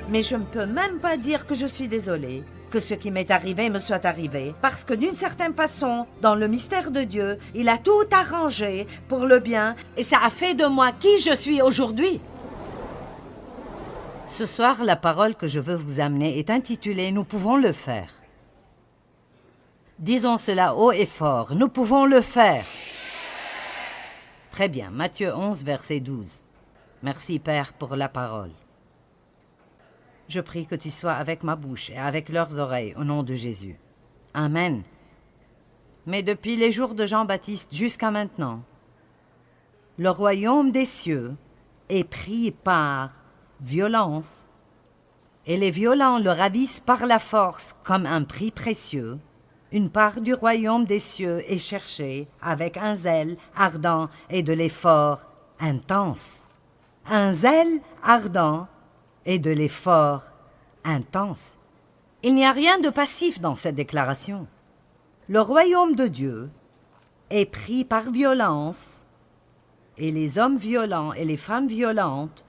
Mais je ne peux même pas dire que je suis désolée, que ce qui m'est arrivé me soit arrivé, parce que d'une certaine façon, dans le mystère de Dieu, il a tout arrangé pour le bien, et ça a fait de moi qui je suis aujourd'hui. Ce soir, la parole que je veux vous amener est intitulée « Nous pouvons le faire ». Disons cela haut et fort, nous pouvons le faire. Très bien, Matthieu 11, verset 12. Merci, Père, pour la parole. Je prie que tu sois avec ma bouche et avec leurs oreilles, au nom de Jésus. Amen. Mais depuis les jours de Jean-Baptiste jusqu'à maintenant, le royaume des cieux est pris par violence, et les violents le ravissent par la force comme un prix précieux. Une part du royaume des cieux est cherchée avec un zèle ardent et de l'effort intense. Un zèle ardent et de l'effort intense. Il n'y a rien de passif dans cette déclaration. Le royaume de Dieu est pris par violence, et les hommes violents et les femmes violentes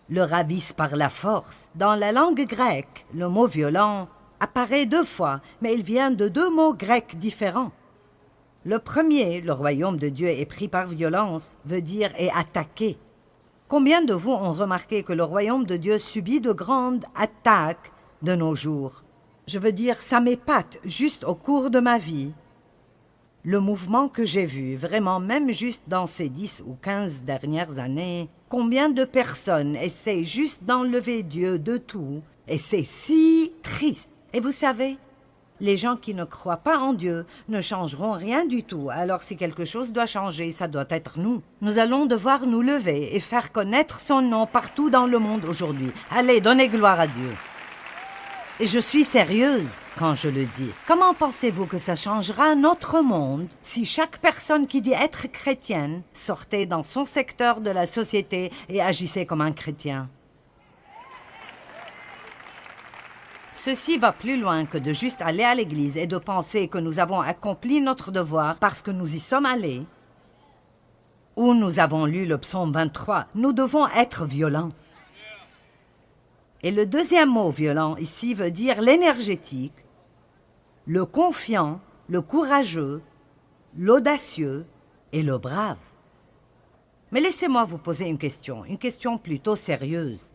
le ravissent par la force. Dans la langue grecque, le mot violent apparaît 2 fois, mais il vient de 2 mots grecs différents. Le premier, le royaume de Dieu est pris par violence, veut dire est attaqué. Combien de vous ont remarqué que le royaume de Dieu subit de grandes attaques de nos jours? Je veux dire, ça m'épate juste au cours de ma vie. Le mouvement que j'ai vu, vraiment même juste dans ces 10 ou 15 dernières années, combien de personnes essaient juste d'enlever Dieu de tout, et c'est si triste. Et vous savez, les gens qui ne croient pas en Dieu ne changeront rien du tout. Alors si quelque chose doit changer, ça doit être nous. Nous allons devoir nous lever et faire connaître son nom partout dans le monde aujourd'hui. Allez, donnez gloire à Dieu. Et je suis sérieuse quand je le dis. Comment pensez-vous que ça changera notre monde si chaque personne qui dit être chrétienne sortait dans son secteur de la société et agissait comme un chrétien? Ceci va plus loin que de juste aller à l'église et de penser que nous avons accompli notre devoir parce que nous y sommes allés. Ou nous avons lu le psaume 23. Nous devons être violents. Et le deuxième mot violent ici veut dire l'énergétique, le confiant, le courageux, l'audacieux et le brave. Mais laissez-moi vous poser une question plutôt sérieuse.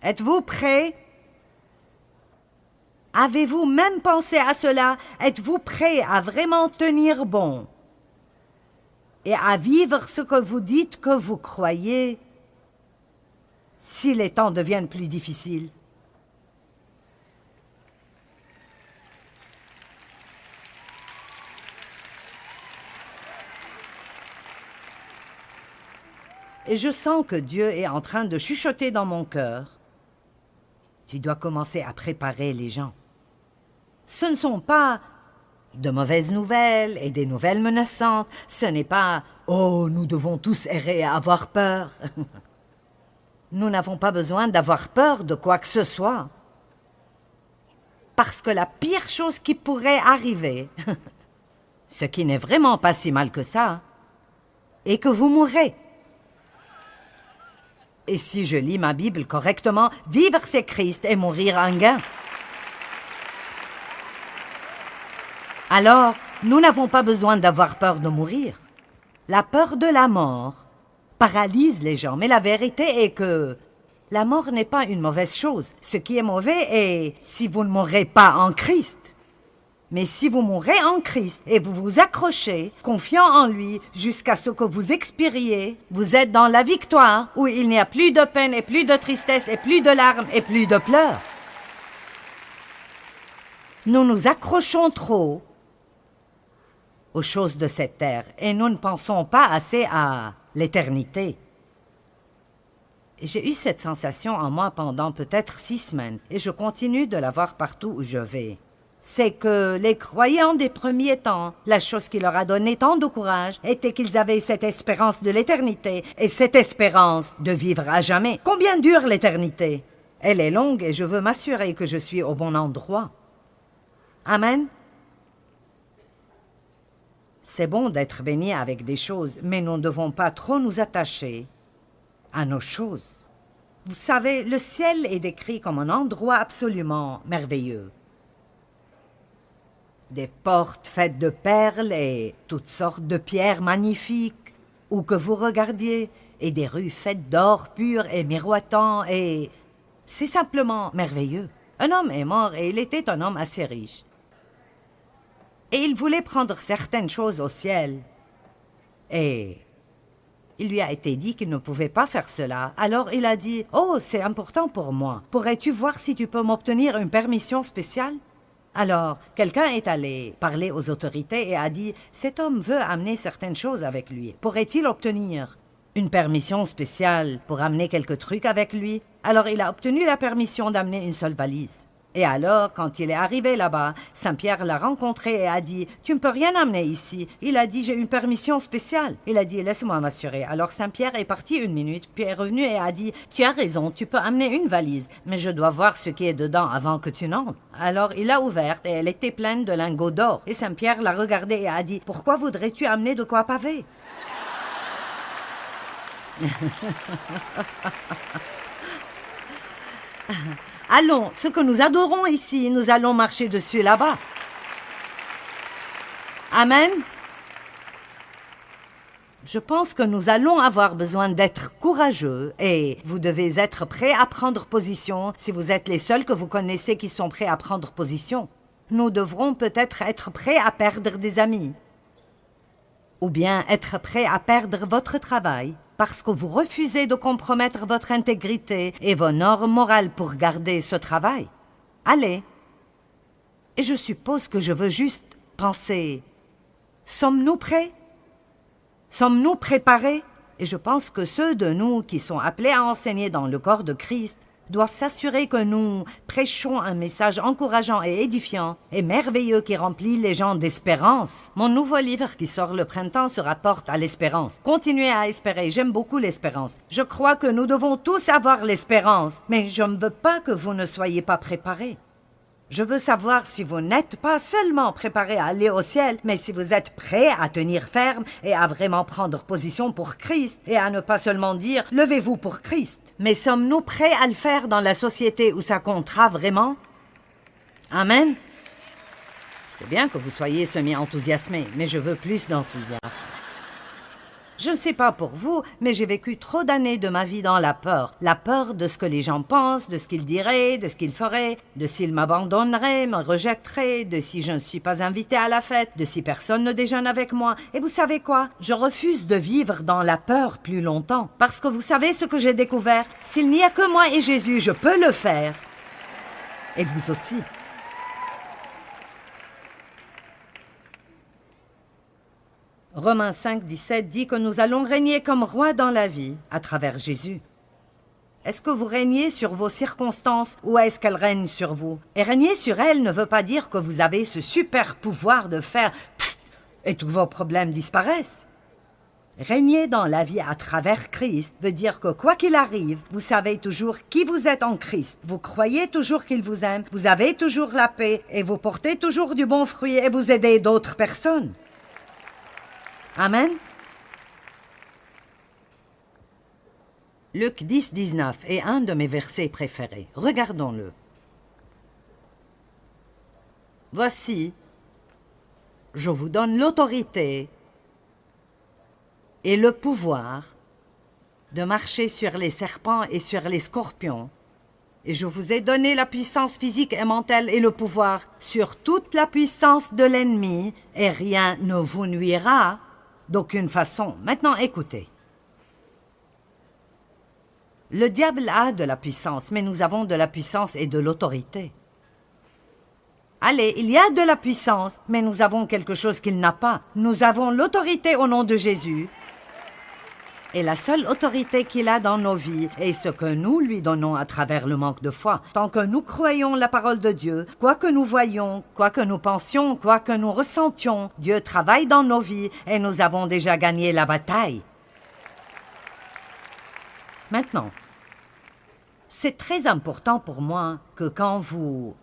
Êtes-vous prêts? Avez-vous même pensé à cela? Êtes-vous prêt à vraiment tenir bon et à vivre ce que vous dites que vous croyez si les temps deviennent plus difficiles? Et je sens que Dieu est en train de chuchoter dans mon cœur. Tu dois commencer à préparer les gens. Ce ne sont pas de mauvaises nouvelles et des nouvelles menaçantes. Ce n'est pas « Oh, nous devons tous errer et avoir peur ». Nous n'avons pas besoin d'avoir peur de quoi que ce soit. Parce que la pire chose qui pourrait arriver, ce qui n'est vraiment pas si mal que ça, est que vous mourrez. Et si je lis ma Bible correctement, vivre c'est Christ et mourir un gain. Alors, nous n'avons pas besoin d'avoir peur de mourir. La peur de la mort paralyse les gens, mais la vérité est que la mort n'est pas une mauvaise chose. Ce qui est mauvais est si vous ne mourrez pas en Christ. Mais si vous mourrez en Christ et vous vous accrochez, confiant en lui, jusqu'à ce que vous expiriez, vous êtes dans la victoire où il n'y a plus de peine et plus de tristesse et plus de larmes et plus de pleurs. Nous nous accrochons trop aux choses de cette terre et nous ne pensons pas assez à l'éternité. J'ai eu cette sensation en moi pendant peut-être 6 semaines et je continue de la voir partout où je vais. C'est que les croyants des premiers temps, la chose qui leur a donné tant de courage était qu'ils avaient cette espérance de l'éternité et cette espérance de vivre à jamais. Combien dure l'éternité? Elle est longue et je veux m'assurer que je suis au bon endroit. Amen. C'est bon d'être béni avec des choses, mais nous ne devons pas trop nous attacher à nos choses. Vous savez, le ciel est décrit comme un endroit absolument merveilleux. Des portes faites de perles et toutes sortes de pierres magnifiques, où que vous regardiez, et des rues faites d'or pur et miroitant, et c'est simplement merveilleux. Un homme est mort et il était un homme assez riche. Et il voulait prendre certaines choses au ciel. Et il lui a été dit qu'il ne pouvait pas faire cela. Alors il a dit « Oh, c'est important pour moi. Pourrais-tu voir si tu peux m'obtenir une permission spéciale ?» Alors, quelqu'un est allé parler aux autorités et a dit « Cet homme veut amener certaines choses avec lui. Pourrait-il obtenir une permission spéciale pour amener quelques trucs avec lui ?» Alors il a obtenu la permission d'amener une seule valise. Et alors, quand il est arrivé là-bas, Saint-Pierre l'a rencontré et a dit « Tu ne peux rien amener ici. » Il a dit « J'ai une permission spéciale. » Il a dit « Laisse-moi m'assurer. » Alors Saint-Pierre est parti une minute, puis est revenu et a dit « Tu as raison, tu peux amener une valise, mais je dois voir ce qui est dedans avant que tu n'entres. » Alors il l'a ouverte et elle était pleine de lingots d'or. Et Saint-Pierre l'a regardée et a dit « Pourquoi voudrais-tu amener de quoi paver ?» Allons, ce que nous adorons ici, nous allons marcher dessus là-bas. Amen. Je pense que nous allons avoir besoin d'être courageux et vous devez être prêts à prendre position si vous êtes les seuls que vous connaissez qui sont prêts à prendre position. Nous devrons peut-être être prêts à perdre des amis. Ou bien être prêts à perdre votre travail parce que vous refusez de compromettre votre intégrité et vos normes morales pour garder ce travail. Allez. Et je suppose que je veux juste penser, sommes-nous prêts? Sommes-nous préparés? Et je pense que ceux de nous qui sont appelés à enseigner dans le corps de Christ doivent s'assurer que nous prêchons un message encourageant et édifiant et merveilleux qui remplit les gens d'espérance. Mon nouveau livre qui sort le printemps se rapporte à l'espérance. Continuez à espérer, j'aime beaucoup l'espérance. Je crois que nous devons tous avoir l'espérance, mais je ne veux pas que vous ne soyez pas préparés. Je veux savoir si vous n'êtes pas seulement préparés à aller au ciel, mais si vous êtes prêts à tenir ferme et à vraiment prendre position pour Christ et à ne pas seulement dire « levez-vous pour Christ ». Mais sommes-nous prêts à le faire dans la société où ça comptera vraiment? Amen. C'est bien que vous soyez semi-enthousiasmés, mais je veux plus d'enthousiasme. Je ne sais pas pour vous, mais j'ai vécu trop d'années de ma vie dans la peur. La peur de ce que les gens pensent, de ce qu'ils diraient, de ce qu'ils feraient, de s'ils m'abandonneraient, me rejetteraient, de si je ne suis pas invité à la fête, de si personne ne déjeune avec moi. Et vous savez quoi? Je refuse de vivre dans la peur plus longtemps. Parce que vous savez ce que j'ai découvert? S'il n'y a que moi et Jésus, je peux le faire. Et vous aussi. Romains 5, 17 dit que nous allons régner comme rois dans la vie à travers Jésus. Est-ce que vous régnez sur vos circonstances ou est-ce qu'elles règnent sur vous? Et régner sur elles ne veut pas dire que vous avez ce super pouvoir de faire pfft et tous vos problèmes disparaissent. Régner dans la vie à travers Christ veut dire que quoi qu'il arrive, vous savez toujours qui vous êtes en Christ. Vous croyez toujours qu'il vous aime, vous avez toujours la paix et vous portez toujours du bon fruit et vous aidez d'autres personnes. Amen. Luc 10, 19 est un de mes versets préférés. Regardons-le. Voici, je vous donne l'autorité et le pouvoir de marcher sur les serpents et sur les scorpions. Et je vous ai donné la puissance physique et mentale et le pouvoir sur toute la puissance de l'ennemi, et rien ne vous nuira d'aucune façon. Maintenant, écoutez. Le diable a de la puissance, mais nous avons de la puissance et de l'autorité. Allez, il y a de la puissance, mais nous avons quelque chose qu'il n'a pas. Nous avons l'autorité au nom de Jésus. Et la seule autorité qu'il a dans nos vies est ce que nous lui donnons à travers le manque de foi. Tant que nous croyons la parole de Dieu, quoi que nous voyions, quoi que nous pensions, quoi que nous ressentions, Dieu travaille dans nos vies et nous avons déjà gagné la bataille. Maintenant, c'est très important pour moi que quand vous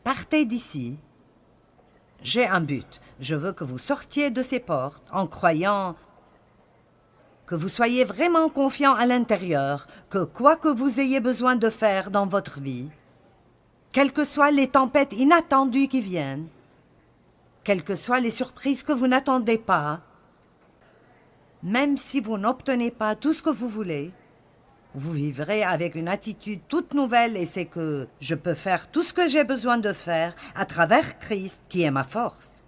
partez d'ici, j'ai un but. Je veux que vous sortiez de ces portes en croyant que vous soyez vraiment confiant à l'intérieur, que quoi que vous ayez besoin de faire dans votre vie, quelles que soient les tempêtes inattendues qui viennent, quelles que soient les surprises que vous n'attendez pas, même si vous n'obtenez pas tout ce que vous voulez, vous vivrez avec une attitude toute nouvelle et c'est que je peux faire tout ce que j'ai besoin de faire à travers Christ qui est ma force.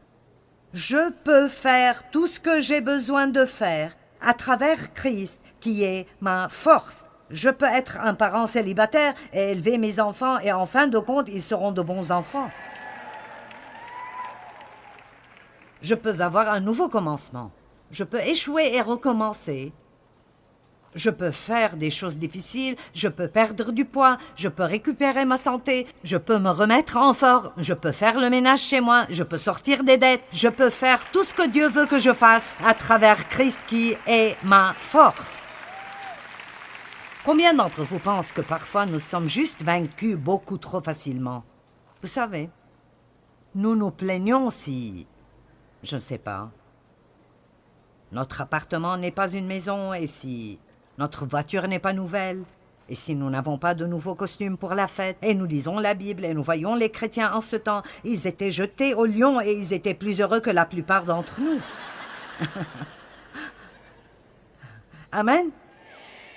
Je peux faire tout ce que j'ai besoin de faire à travers Christ qui est ma force. Je peux être un parent célibataire et élever mes enfants et en fin de compte, ils seront de bons enfants. Je peux avoir un nouveau commencement. Je peux échouer et recommencer. Je peux faire des choses difficiles, je peux perdre du poids, je peux récupérer ma santé, je peux me remettre en forme, je peux faire le ménage chez moi, je peux sortir des dettes, je peux faire tout ce que Dieu veut que je fasse à travers Christ qui est ma force. Combien d'entre vous pensent que parfois nous sommes juste vaincus beaucoup trop facilement? Vous savez, nous nous plaignons si, je ne sais pas, notre appartement n'est pas une maison et si notre voiture n'est pas nouvelle, et si nous n'avons pas de nouveaux costumes pour la fête, et nous lisons la Bible, et nous voyons les chrétiens en ce temps, ils étaient jetés au lion et ils étaient plus heureux que la plupart d'entre nous. Amen.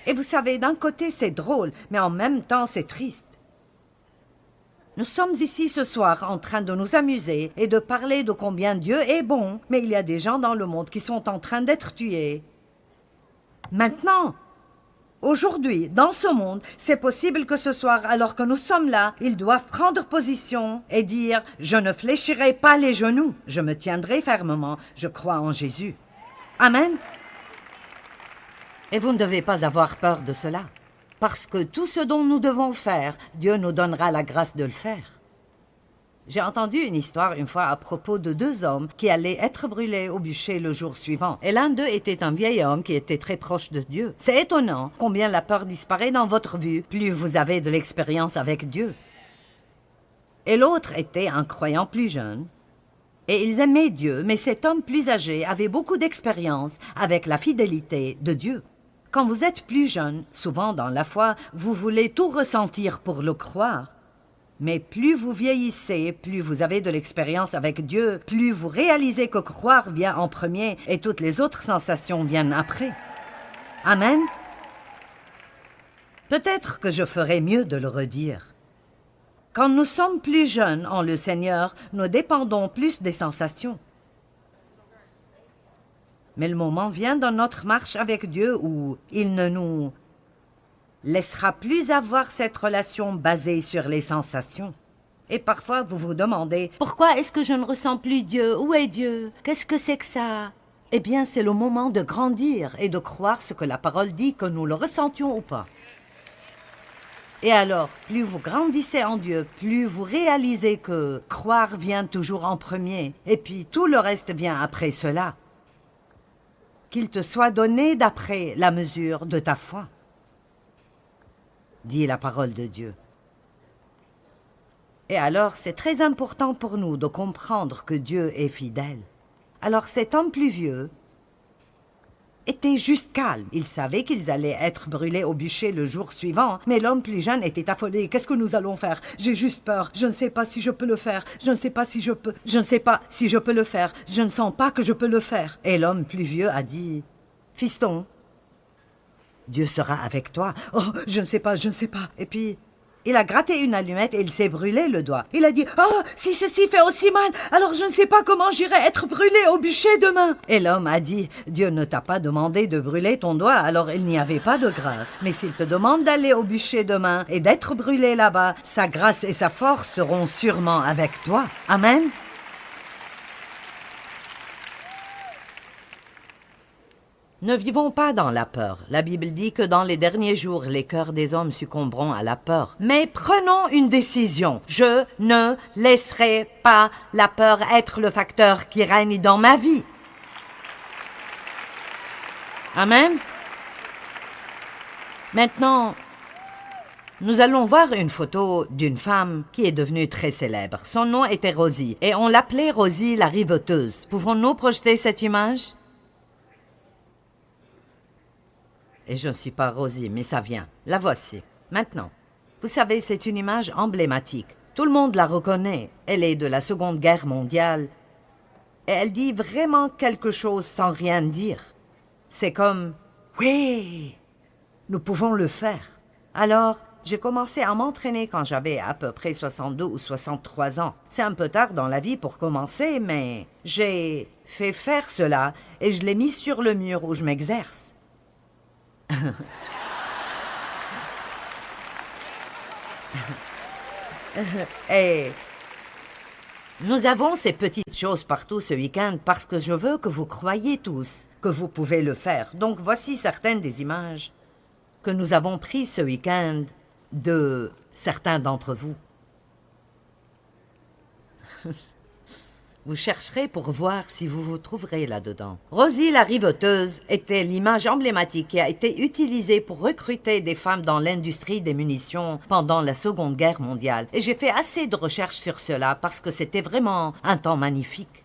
Et vous savez, d'un côté c'est drôle, mais en même temps c'est triste. Nous sommes ici ce soir en train de nous amuser et de parler de combien Dieu est bon, mais il y a des gens dans le monde qui sont en train d'être tués. Maintenant, aujourd'hui, dans ce monde, c'est possible que ce soir, alors que nous sommes là, ils doivent prendre position et dire « Je ne fléchirai pas les genoux, je me tiendrai fermement, je crois en Jésus. » Amen. Et vous ne devez pas avoir peur de cela, parce que tout ce dont nous devons faire, Dieu nous donnera la grâce de le faire. J'ai entendu une histoire une fois à propos de 2 hommes qui allaient être brûlés au bûcher le jour suivant. Et l'un d'eux était un vieil homme qui était très proche de Dieu. C'est étonnant combien la peur disparaît dans votre vie, plus vous avez de l'expérience avec Dieu. Et l'autre était un croyant plus jeune. Et ils aimaient Dieu, mais cet homme plus âgé avait beaucoup d'expérience avec la fidélité de Dieu. Quand vous êtes plus jeune, souvent dans la foi, vous voulez tout ressentir pour le croire. Mais plus vous vieillissez, plus vous avez de l'expérience avec Dieu, plus vous réalisez que croire vient en premier et toutes les autres sensations viennent après. Amen. Peut-être que je ferais mieux de le redire. Quand nous sommes plus jeunes en le Seigneur, nous dépendons plus des sensations. Mais le moment vient dans notre marche avec Dieu où il ne nous laissera plus avoir cette relation basée sur les sensations. Et parfois, vous vous demandez « Pourquoi est-ce que je ne ressens plus Dieu? Où est Dieu? Qu'est-ce que c'est que ça ?» Eh bien, c'est le moment de grandir et de croire ce que la parole dit, que nous le ressentions ou pas. Et alors, plus vous grandissez en Dieu, plus vous réalisez que croire vient toujours en premier, et puis tout le reste vient après cela. Qu'il te soit donné d'après la mesure de ta foi, dit la parole de Dieu. Et alors, c'est très important pour nous de comprendre que Dieu est fidèle. Alors cet homme plus vieux était juste calme. Il savait qu'ils allaient être brûlés au bûcher le jour suivant, mais l'homme plus jeune était affolé. « Qu'est-ce que nous allons faire? J'ai juste peur. Je ne sais pas si je peux le faire. Je ne sais pas si je peux. Je ne sais pas si je peux le faire. Je ne sens pas que je peux le faire. » Et l'homme plus vieux a dit « Fiston, Dieu sera avec toi. »« Oh, je ne sais pas, je ne sais pas. » Et puis, il a gratté une allumette et il s'est brûlé le doigt. Il a dit « Oh, si ceci fait aussi mal, alors je ne sais pas comment j'irai être brûlé au bûcher demain. » Et l'homme a dit « Dieu ne t'a pas demandé de brûler ton doigt, alors il n'y avait pas de grâce. Mais s'il te demande d'aller au bûcher demain et d'être brûlé là-bas, sa grâce et sa force seront sûrement avec toi. » Amen. Ne vivons pas dans la peur. La Bible dit que dans les derniers jours, les cœurs des hommes succomberont à la peur. Mais prenons une décision. Je ne laisserai pas la peur être le facteur qui règne dans ma vie. Amen. Maintenant, nous allons voir une photo d'une femme qui est devenue très célèbre. Son nom était Rosie et on l'appelait Rosie la riveteuse. Pouvons-nous projeter cette image? Et je ne suis pas Rosie, mais ça vient. La voici. Maintenant. Vous savez, c'est une image emblématique. Tout le monde la reconnaît. Elle est de la Seconde Guerre mondiale. Et elle dit vraiment quelque chose sans rien dire. C'est comme « Oui, nous pouvons le faire ». Alors, j'ai commencé à m'entraîner quand j'avais à peu près 62 ou 63 ans. C'est un peu tard dans la vie pour commencer, mais j'ai fait faire cela et je l'ai mis sur le mur où je m'exerce. Et nous avons ces petites choses partout ce week-end parce que je veux que vous croyiez tous que vous pouvez le faire. Donc voici certaines des images que nous avons prises ce week-end de certains d'entre vous. Vous chercherez pour voir si vous vous trouverez là-dedans. Rosie la riveteuse était l'image emblématique qui a été utilisée pour recruter des femmes dans l'industrie des munitions pendant la Seconde Guerre mondiale. Et j'ai fait assez de recherches sur cela parce que c'était vraiment un temps magnifique.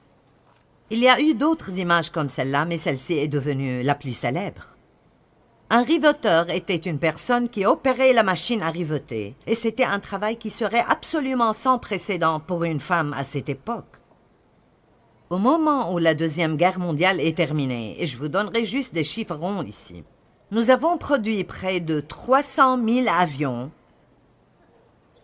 Il y a eu d'autres images comme celle-là, mais celle-ci est devenue la plus célèbre. Un riveteur était une personne qui opérait la machine à riveter, et c'était un travail qui serait absolument sans précédent pour une femme à cette époque. Au moment où la Deuxième Guerre mondiale est terminée, et je vous donnerai juste des chiffres ronds ici, nous avons produit près de 300 000 avions,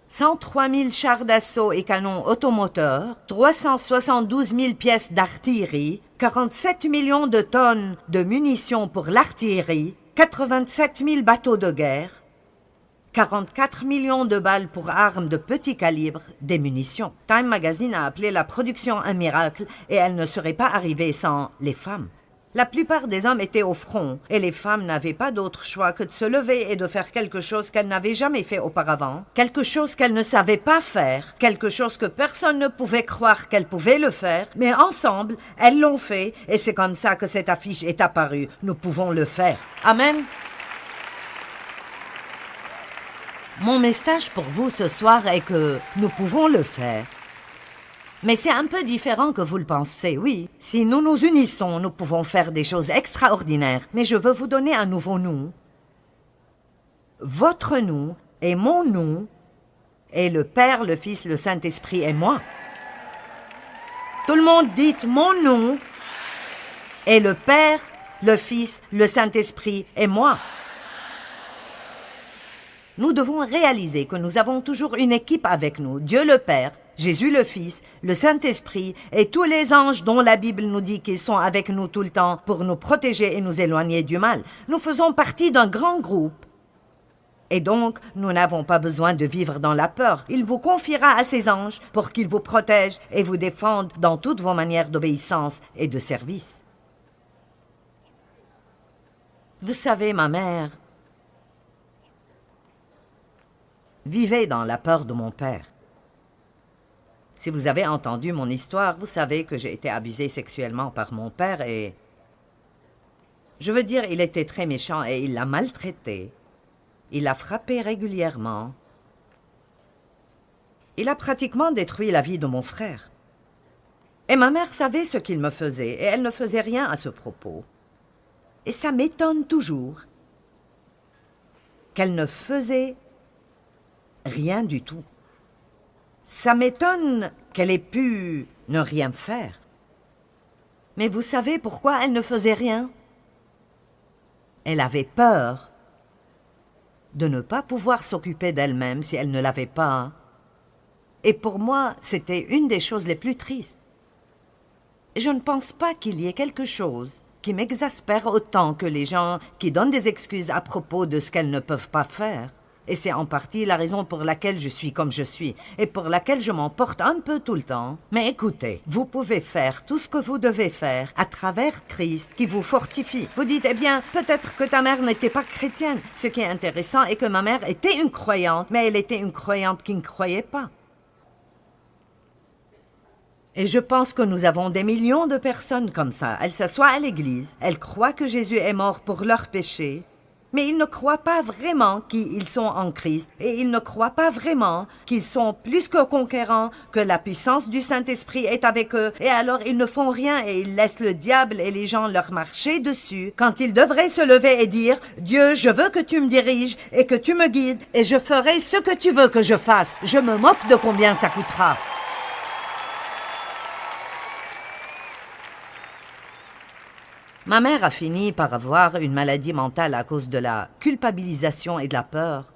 103 000 chars d'assaut et canons automoteurs, 372 000 pièces d'artillerie, 47 millions de tonnes de munitions pour l'artillerie, 87 000 bateaux de guerre, 44 millions de balles pour armes de petit calibre, des munitions. Time Magazine a appelé la production un miracle et elle ne serait pas arrivée sans les femmes. La plupart des hommes étaient au front et les femmes n'avaient pas d'autre choix que de se lever et de faire quelque chose qu'elles n'avaient jamais fait auparavant, quelque chose qu'elles ne savaient pas faire, quelque chose que personne ne pouvait croire qu'elles pouvaient le faire, mais ensemble, elles l'ont fait et c'est comme ça que cette affiche est apparue. Nous pouvons le faire. Amen. Mon message pour vous ce soir est que nous pouvons le faire. Mais c'est un peu différent que vous le pensez, oui. Si nous nous unissons, nous pouvons faire des choses extraordinaires. Mais je veux vous donner un nouveau nous. Votre nous et mon nous et le Père, le Fils, le Saint-Esprit et moi. Tout le monde dit mon nous et le Père, le Fils, le Saint-Esprit et moi. Nous devons réaliser que nous avons toujours une équipe avec nous, Dieu le Père, Jésus le Fils, le Saint-Esprit et tous les anges dont la Bible nous dit qu'ils sont avec nous tout le temps pour nous protéger et nous éloigner du mal. Nous faisons partie d'un grand groupe. Et donc, nous n'avons pas besoin de vivre dans la peur. Il vous confiera à ses anges pour qu'ils vous protègent et vous défendent dans toutes vos manières d'obéissance et de service. Vous savez, ma mère vivait dans la peur de mon père. Si vous avez entendu mon histoire, vous savez que j'ai été abusée sexuellement par mon père et... Je veux dire, il était très méchant et il l'a maltraitée. Il l'a frappée régulièrement. Il a pratiquement détruit la vie de mon frère. Et ma mère savait ce qu'il me faisait et elle ne faisait rien à ce propos. Et ça m'étonne toujours qu'elle ne faisait rien du tout. Ça m'étonne qu'elle ait pu ne rien faire. Mais vous savez pourquoi elle ne faisait rien? Elle avait peur de ne pas pouvoir s'occuper d'elle-même si elle ne l'avait pas. Et pour moi, c'était une des choses les plus tristes. Je ne pense pas qu'il y ait quelque chose qui m'exaspère autant que les gens qui donnent des excuses à propos de ce qu'elles ne peuvent pas faire. Et c'est en partie la raison pour laquelle je suis comme je suis et pour laquelle je m'emporte un peu tout le temps. Mais écoutez, vous pouvez faire tout ce que vous devez faire à travers Christ qui vous fortifie. Vous dites, eh bien, peut-être que ta mère n'était pas chrétienne. Ce qui est intéressant est que ma mère était une croyante, mais elle était une croyante qui ne croyait pas. Et je pense que nous avons des millions de personnes comme ça. Elles s'assoient à l'église, elles croient que Jésus est mort pour leurs péchés, Mais ils ne croient pas vraiment qu'ils sont en Christ et ils ne croient pas vraiment qu'ils sont plus que conquérants, que la puissance du Saint-Esprit est avec eux et alors ils ne font rien et ils laissent le diable et les gens leur marcher dessus quand ils devraient se lever et dire « Dieu, je veux que tu me diriges et que tu me guides et je ferai ce que tu veux que je fasse. Je me moque de combien ça coûtera. » Ma mère a fini par avoir une maladie mentale à cause de la culpabilisation et de la peur.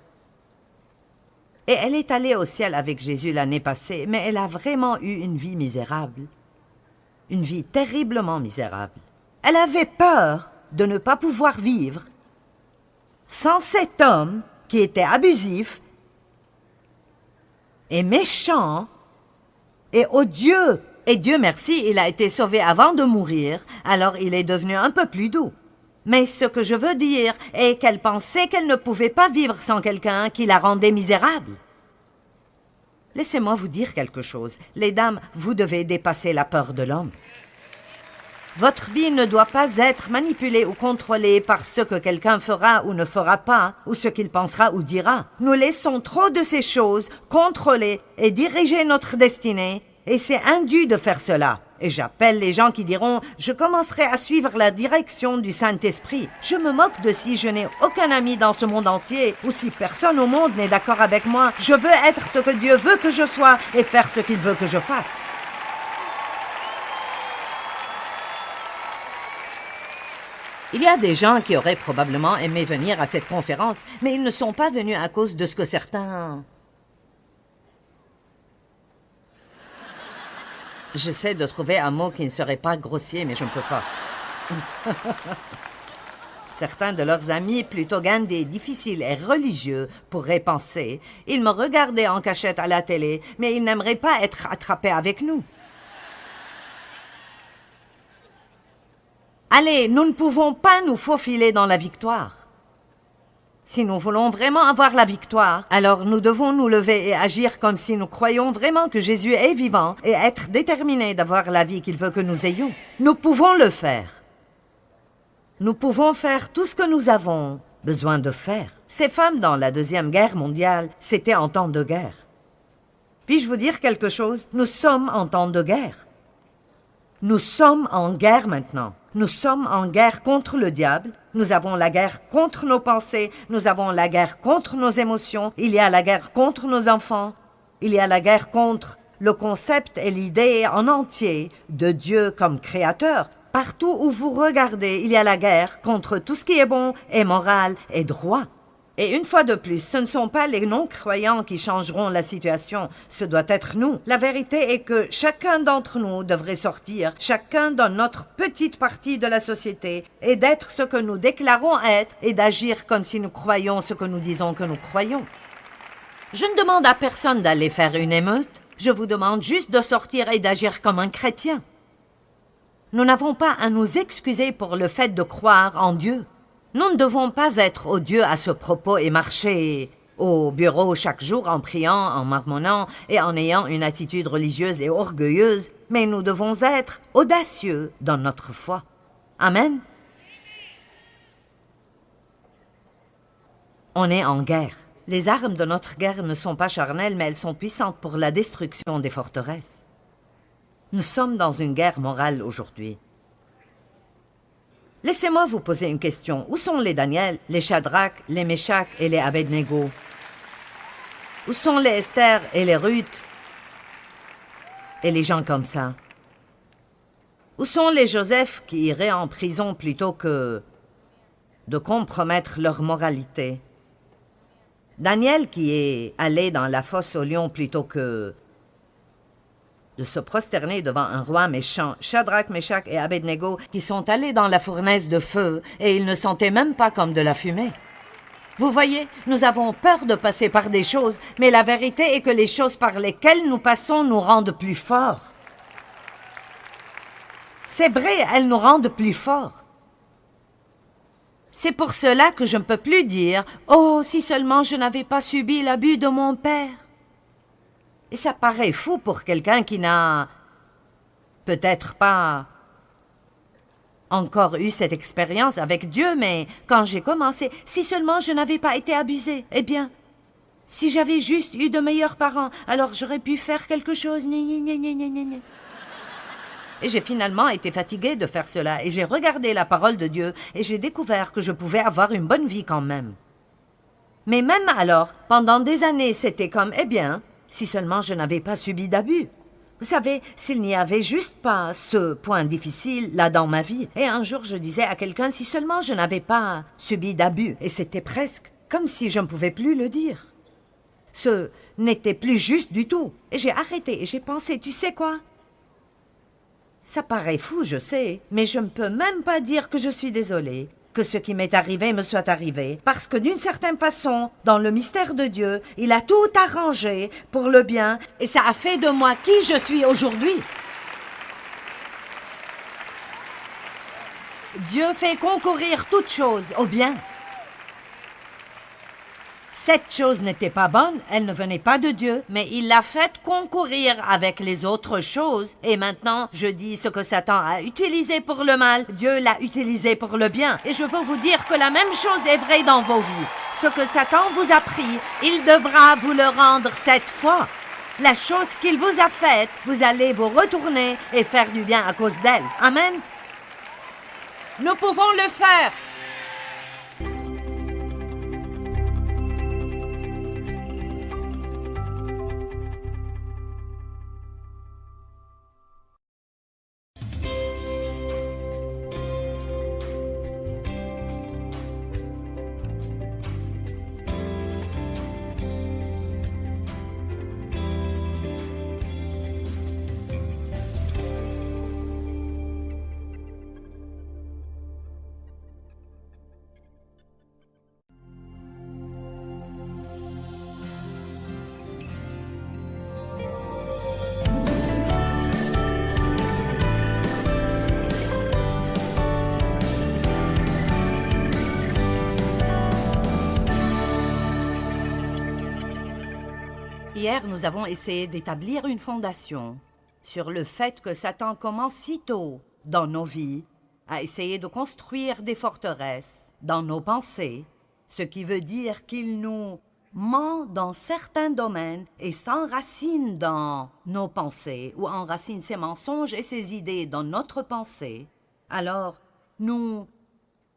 Et elle est allée au ciel avec Jésus l'année passée, mais elle a vraiment eu une vie misérable. Une vie terriblement misérable. Elle avait peur de ne pas pouvoir vivre sans cet homme qui était abusif et méchant et odieux. Et Dieu merci, il a été sauvé avant de mourir, alors il est devenu un peu plus doux. Mais ce que je veux dire est qu'elle pensait qu'elle ne pouvait pas vivre sans quelqu'un qui la rendait misérable. Laissez-moi vous dire quelque chose. Les dames, vous devez dépasser la peur de l'homme. Votre vie ne doit pas être manipulée ou contrôlée par ce que quelqu'un fera ou ne fera pas, ou ce qu'il pensera ou dira. Nous laissons trop de ces choses contrôler et diriger notre destinée, et c'est indu de faire cela. Et j'appelle les gens qui diront « Je commencerai à suivre la direction du Saint-Esprit. » Je me moque de si je n'ai aucun ami dans ce monde entier, ou si personne au monde n'est d'accord avec moi. Je veux être ce que Dieu veut que je sois et faire ce qu'il veut que je fasse. Il y a des gens qui auraient probablement aimé venir à cette conférence, mais ils ne sont pas venus à cause de ce que certains... J'essaie de trouver un mot qui ne serait pas grossier, mais je ne peux pas. Certains de leurs amis, plutôt gandés, difficiles et religieux, pourraient penser. Ils me regardaient en cachette à la télé, mais ils n'aimeraient pas être attrapés avec nous. Allez, nous ne pouvons pas nous faufiler dans la victoire. Si nous voulons vraiment avoir la victoire, alors nous devons nous lever et agir comme si nous croyons vraiment que Jésus est vivant et être déterminés d'avoir la vie qu'il veut que nous ayons. Nous pouvons le faire. Nous pouvons faire tout ce que nous avons besoin de faire. Ces femmes dans la Deuxième Guerre mondiale, c'était en temps de guerre. Puis-je vous dire quelque chose? Nous sommes en temps de guerre. Nous sommes en guerre maintenant. Nous sommes en guerre contre le diable. Nous avons la guerre contre nos pensées. Nous avons la guerre contre nos émotions. Il y a la guerre contre nos enfants. Il y a la guerre contre le concept et l'idée en entier de Dieu comme créateur. Partout où vous regardez, il y a la guerre contre tout ce qui est bon et moral et droit. Et une fois de plus, ce ne sont pas les non-croyants qui changeront la situation, ce doit être nous. La vérité est que chacun d'entre nous devrait sortir, chacun dans notre petite partie de la société, et d'être ce que nous déclarons être, et d'agir comme si nous croyons ce que nous disons que nous croyons. Je ne demande à personne d'aller faire une émeute, je vous demande juste de sortir et d'agir comme un chrétien. Nous n'avons pas à nous excuser pour le fait de croire en Dieu. Nous ne devons pas être odieux à ce propos et marcher au bureau chaque jour en priant, en marmonnant et en ayant une attitude religieuse et orgueilleuse, mais nous devons être audacieux dans notre foi. Amen. On est en guerre. Les armes de notre guerre ne sont pas charnelles, mais elles sont puissantes pour la destruction des forteresses. Nous sommes dans une guerre morale aujourd'hui. Laissez-moi vous poser une question. Où sont les Daniel, les Shadrach, les Meshach et les Abednego? Où sont les Esther et les Ruth et les gens comme ça? Où sont les Joseph qui iraient en prison plutôt que de compromettre leur moralité? Daniel qui est allé dans la fosse aux lions plutôt que de se prosterner devant un roi méchant. Shadrach, Meshach et Abednego qui sont allés dans la fournaise de feu et ils ne sentaient même pas comme de la fumée. Vous voyez, nous avons peur de passer par des choses, mais la vérité est que les choses par lesquelles nous passons nous rendent plus forts. C'est vrai, elles nous rendent plus forts. C'est pour cela que je ne peux plus dire « Oh, si seulement je n'avais pas subi l'abus de mon père ». Et ça paraît fou pour quelqu'un qui n'a peut-être pas encore eu cette expérience avec Dieu, mais quand j'ai commencé, si seulement je n'avais pas été abusée, eh bien, si j'avais juste eu de meilleurs parents, alors j'aurais pu faire quelque chose. Et j'ai finalement été fatiguée de faire cela, et j'ai regardé la parole de Dieu, et j'ai découvert que je pouvais avoir une bonne vie quand même. Mais même alors, pendant des années, c'était comme, eh bien, si seulement je n'avais pas subi d'abus. Vous savez, s'il n'y avait juste pas ce point difficile là dans ma vie, et un jour je disais à quelqu'un, si seulement je n'avais pas subi d'abus, et c'était presque comme si je ne pouvais plus le dire. Ce n'était plus juste du tout. Et j'ai arrêté et j'ai pensé, tu sais quoi? Ça paraît fou, je sais, mais je ne peux même pas dire que je suis désolée, que ce qui m'est arrivé me soit arrivé, parce que d'une certaine façon, dans le mystère de Dieu, il a tout arrangé pour le bien, et ça a fait de moi qui je suis aujourd'hui. Dieu fait concourir toutes choses au bien. Cette chose n'était pas bonne, elle ne venait pas de Dieu, mais il l'a faite concourir avec les autres choses. Et maintenant, je dis ce que Satan a utilisé pour le mal, Dieu l'a utilisé pour le bien. Et je veux vous dire que la même chose est vraie dans vos vies. Ce que Satan vous a pris, il devra vous le rendre cette fois. La chose qu'il vous a faite, vous allez vous retourner et faire du bien à cause d'elle. Amen. Nous pouvons le faire. Hier, nous avons essayé d'établir une fondation sur le fait que Satan commence si tôt dans nos vies à essayer de construire des forteresses dans nos pensées, ce qui veut dire qu'il nous ment dans certains domaines et s'enracine dans nos pensées ou enracine ses mensonges et ses idées dans notre pensée. Alors, nous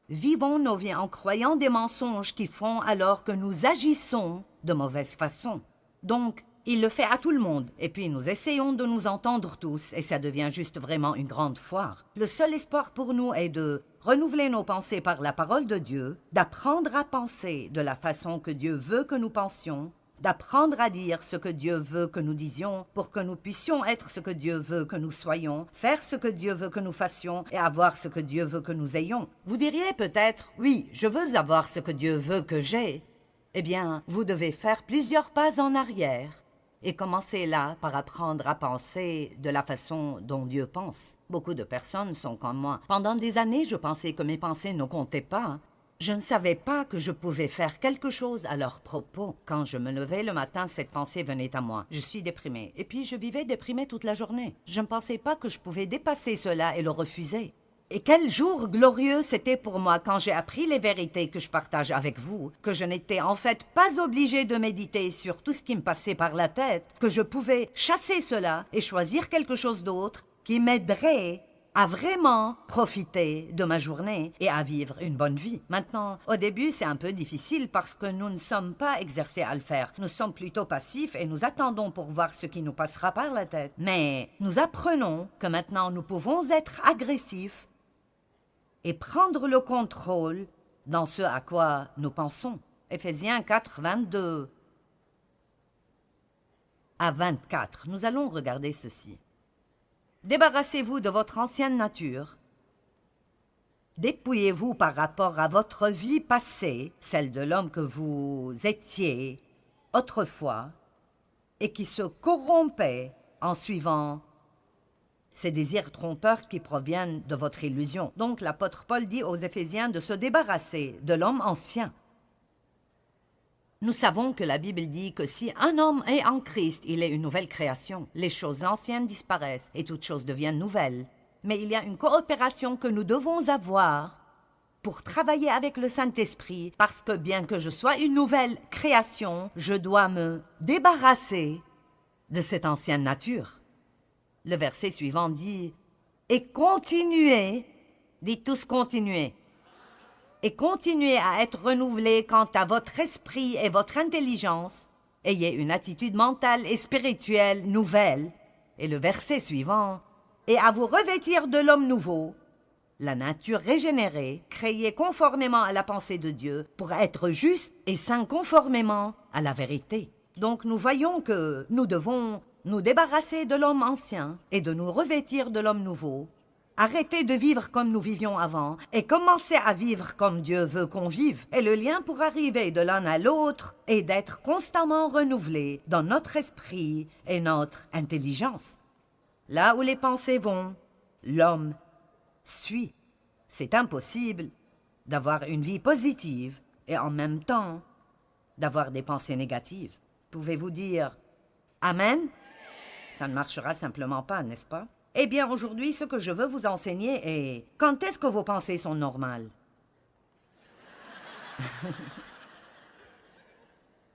vivons nos vies en croyant des mensonges qui font alors que nous agissons de mauvaise façon. Donc, il le fait à tout le monde, et puis nous essayons de nous entendre tous, et ça devient juste vraiment une grande foire. Le seul espoir pour nous est de renouveler nos pensées par la parole de Dieu, d'apprendre à penser de la façon que Dieu veut que nous pensions, d'apprendre à dire ce que Dieu veut que nous disions pour que nous puissions être ce que Dieu veut que nous soyons, faire ce que Dieu veut que nous fassions et avoir ce que Dieu veut que nous ayons. Vous diriez peut-être, oui, je veux avoir ce que Dieu veut que j'ai. Eh bien, vous devez faire plusieurs pas en arrière et commencer là par apprendre à penser de la façon dont Dieu pense. Beaucoup de personnes sont comme moi. Pendant des années, je pensais que mes pensées ne comptaient pas. Je ne savais pas que je pouvais faire quelque chose à leur propos. Quand je me levais le matin, cette pensée venait à moi. Je suis déprimée. Et puis, je vivais déprimée toute la journée. Je ne pensais pas que je pouvais dépasser cela et le refuser. Et quel jour glorieux c'était pour moi quand j'ai appris les vérités que je partage avec vous, que je n'étais en fait pas obligée de méditer sur tout ce qui me passait par la tête, que je pouvais chasser cela et choisir quelque chose d'autre qui m'aiderait à vraiment profiter de ma journée et à vivre une bonne vie. Maintenant, au début, c'est un peu difficile parce que nous ne sommes pas exercés à le faire. Nous sommes plutôt passifs et nous attendons pour voir ce qui nous passera par la tête. Mais nous apprenons que maintenant nous pouvons être agressifs et prendre le contrôle dans ce à quoi nous pensons. Éphésiens 4, 22 à 24. Nous allons regarder ceci. Débarrassez-vous de votre ancienne nature. Dépouillez-vous par rapport à votre vie passée, celle de l'homme que vous étiez autrefois, et qui se corrompait en suivant ces désirs trompeurs qui proviennent de votre illusion. Donc l'apôtre Paul dit aux Éphésiens de se débarrasser de l'homme ancien. Nous savons que la Bible dit que si un homme est en Christ, il est une nouvelle création. Les choses anciennes disparaissent et toutes choses deviennent nouvelles. mais il y a une coopération que nous devons avoir pour travailler avec le Saint-Esprit, parce que bien que je sois une nouvelle création, je dois me débarrasser de cette ancienne nature. Le verset suivant dit « Et continuez », dites tous « continuez », et continuez à être renouvelés quant à votre esprit et votre intelligence. Ayez une attitude mentale et spirituelle nouvelle. Et le verset suivant « Et à vous revêtir de l'homme nouveau, la nature régénérée, créée conformément à la pensée de Dieu, pour être juste et saint conformément à la vérité. » Donc nous voyons que nous devons nous débarrasser de l'homme ancien et de nous revêtir de l'homme nouveau. Arrêter de vivre comme nous vivions avant et commencer à vivre comme Dieu veut qu'on vive. Et le lien pour arriver de l'un à l'autre est d'être constamment renouvelé dans notre esprit et notre intelligence. Là où les pensées vont, l'homme suit. C'est impossible d'avoir une vie positive et en même temps d'avoir des pensées négatives. Pouvez-vous dire « Amen » ? Ça ne marchera simplement pas, n'est-ce pas? Eh bien, aujourd'hui, ce que je veux vous enseigner est « Quand est-ce que vos pensées sont normales ?»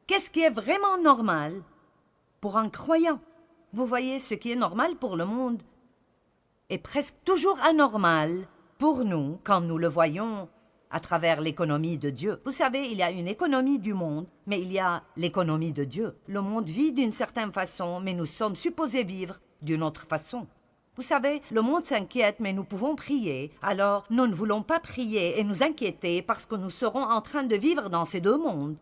Qu'est-ce qui est vraiment normal pour un croyant? Vous voyez, ce qui est normal pour le monde est presque toujours anormal pour nous quand nous le voyons à travers l'économie de Dieu. Vous savez, il y a une économie du monde, mais il y a l'économie de Dieu. Le monde vit d'une certaine façon, mais nous sommes supposés vivre d'une autre façon. Vous savez, le monde s'inquiète, mais nous pouvons prier. Alors, nous ne voulons pas prier et nous inquiéter parce que nous serons en train de vivre dans ces deux mondes.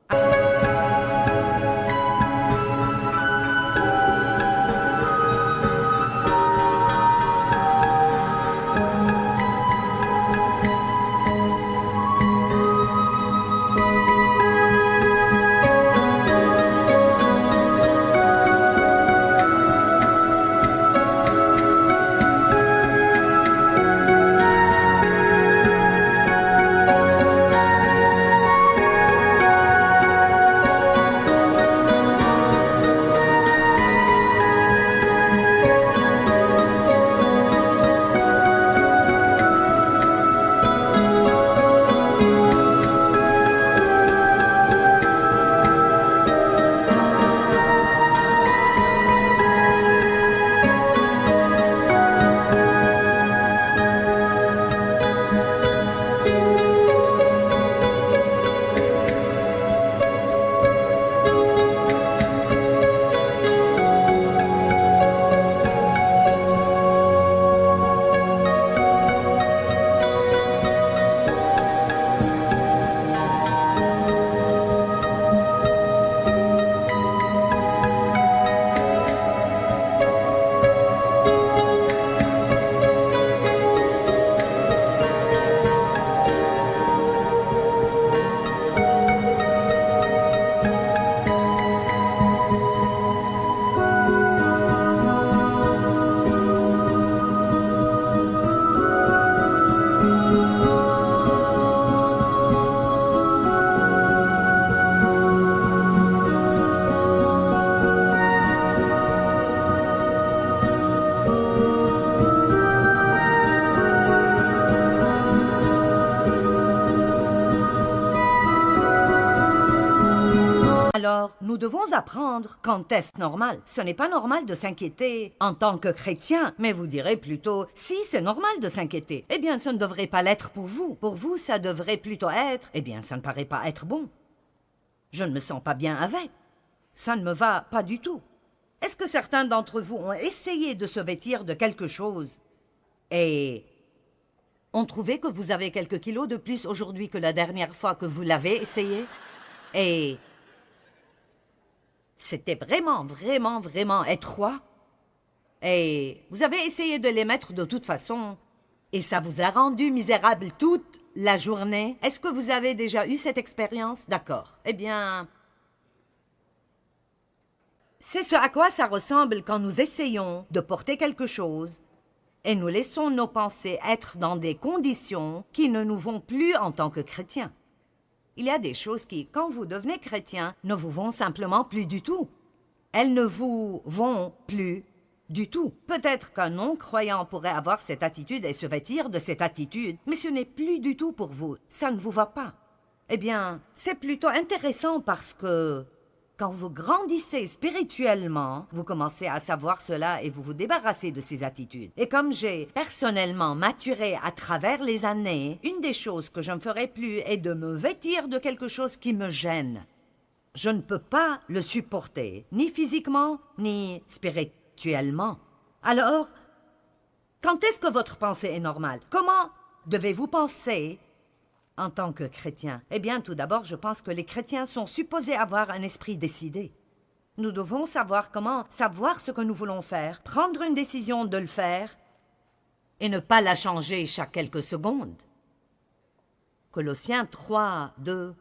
Alors, nous devons apprendre quand est-ce normal. Ce n'est pas normal de s'inquiéter en tant que chrétien, mais vous direz plutôt, si c'est normal de s'inquiéter, eh bien ça ne devrait pas l'être pour vous. Pour vous, ça devrait plutôt être, eh bien ça ne paraît pas être bon. Je ne me sens pas bien avec. Ça ne me va pas du tout. Est-ce que certains d'entre vous ont essayé de se vêtir de quelque chose et ont trouvé que vous avez quelques kilos de plus aujourd'hui que la dernière fois que vous l'avez essayé? Et c'était vraiment étroit. Et vous avez essayé de les mettre de toute façon. Et ça vous a rendu misérable toute la journée. Est-ce que vous avez déjà eu cette expérience? D'accord. Eh bien, c'est ce à quoi ça ressemble quand nous essayons de porter quelque chose et nous laissons nos pensées être dans des conditions qui ne nous vont plus en tant que chrétiens. Il y a des choses qui, quand vous devenez chrétien, ne vous vont simplement plus du tout. Elles ne vous vont plus Du tout. Peut-être qu'un non-croyant pourrait avoir cette attitude et se vêtir de cette attitude, mais ce n'est plus du tout pour vous. Ça ne vous va pas. Eh bien, c'est plutôt intéressant parce que quand vous grandissez spirituellement, vous commencez à savoir cela et vous vous débarrassez de ces attitudes. Et comme j'ai personnellement maturé à travers les années, une des choses que je ne ferai plus est de me vêtir de quelque chose qui me gêne. Je ne peux pas le supporter, ni physiquement, ni spirituellement. Alors, quand est-ce que votre pensée est normale? Comment devez-vous penser en tant que chrétien? Eh bien, tout d'abord, je pense que les chrétiens sont supposés avoir un esprit décidé. Nous devons savoir comment savoir ce que nous voulons faire, prendre une décision de le faire et ne pas la changer chaque quelques secondes. Colossiens 3, 2.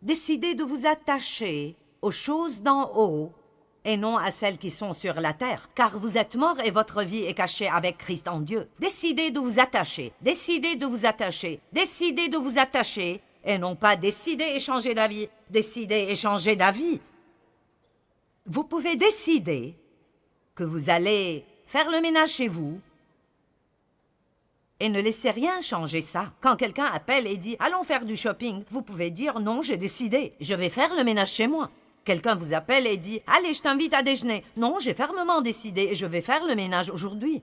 Décidez de vous attacher aux choses d'en haut et non à celles qui sont sur la terre, car vous êtes morts et votre vie est cachée avec Christ en Dieu. Décidez de vous attacher, décidez de vous attacher, décidez de vous attacher, et non pas décider et changer d'avis, décider et changer d'avis. Vous pouvez décider que vous allez faire le ménage chez vous, et ne laissez rien changer ça. Quand quelqu'un appelle et dit « Allons faire du shopping », vous pouvez dire « Non, j'ai décidé, je vais faire le ménage chez moi ». Quelqu'un vous appelle et dit « Allez, je t'invite à déjeuner ». Non, j'ai fermement décidé et je vais faire le ménage aujourd'hui.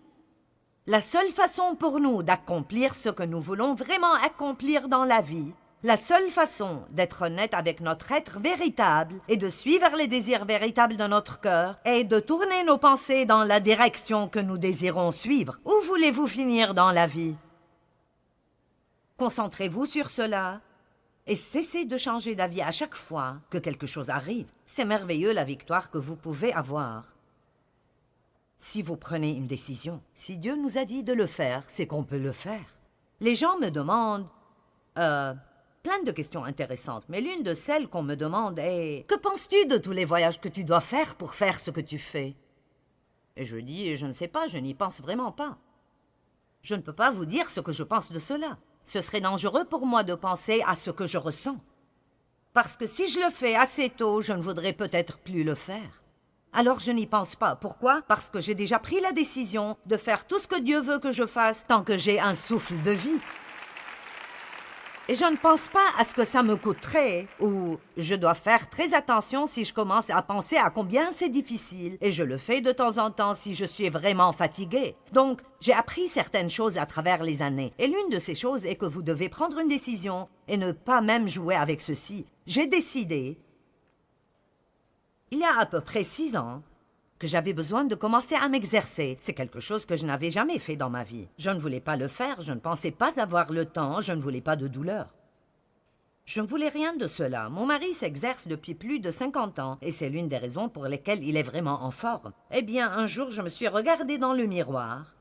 La seule façon pour nous d'accomplir ce que nous voulons vraiment accomplir dans la vie, la seule façon d'être honnête avec notre être véritable et de suivre les désirs véritables de notre cœur est de tourner nos pensées dans la direction que nous désirons suivre. Où voulez-vous finir dans la vie? Concentrez-vous sur cela et cessez de changer d'avis à chaque fois que quelque chose arrive. C'est merveilleux la victoire que vous pouvez avoir. Si vous prenez une décision, si Dieu nous a dit de le faire, c'est qu'on peut le faire. Les gens me demandent plein de questions intéressantes, mais l'une de celles qu'on me demande est « Que penses-tu de tous les voyages que tu dois faire pour faire ce que tu fais ?» Et je dis « Je ne sais pas, je n'y pense vraiment pas. » Je ne peux pas vous dire ce que je pense de cela. Ce serait dangereux pour moi de penser à ce que je ressens. Parce que si je le fais assez tôt, je ne voudrais peut-être plus le faire. Alors je n'y pense pas. Pourquoi? Parce que j'ai déjà pris la décision de faire tout ce que Dieu veut que je fasse tant que j'ai un souffle de vie. Et je ne pense pas à ce que ça me coûterait, ou je dois faire très attention si je commence à penser à combien c'est difficile, et je le fais de temps en temps si je suis vraiment fatiguée. Donc, j'ai appris certaines choses à travers les années, et l'une de ces choses est que vous devez prendre une décision et ne pas même jouer avec ceci. J'ai décidé, il y a à peu près 6 ans, que j'avais besoin de commencer à m'exercer. C'est quelque chose que je n'avais jamais fait dans ma vie. Je ne voulais pas le faire, je ne pensais pas avoir le temps, je ne voulais pas de douleur. Je ne voulais rien de cela. Mon mari s'exerce depuis plus de 50 ans, et c'est l'une des raisons pour lesquelles il est vraiment en forme. Eh bien, un jour, je me suis regardée dans le miroir,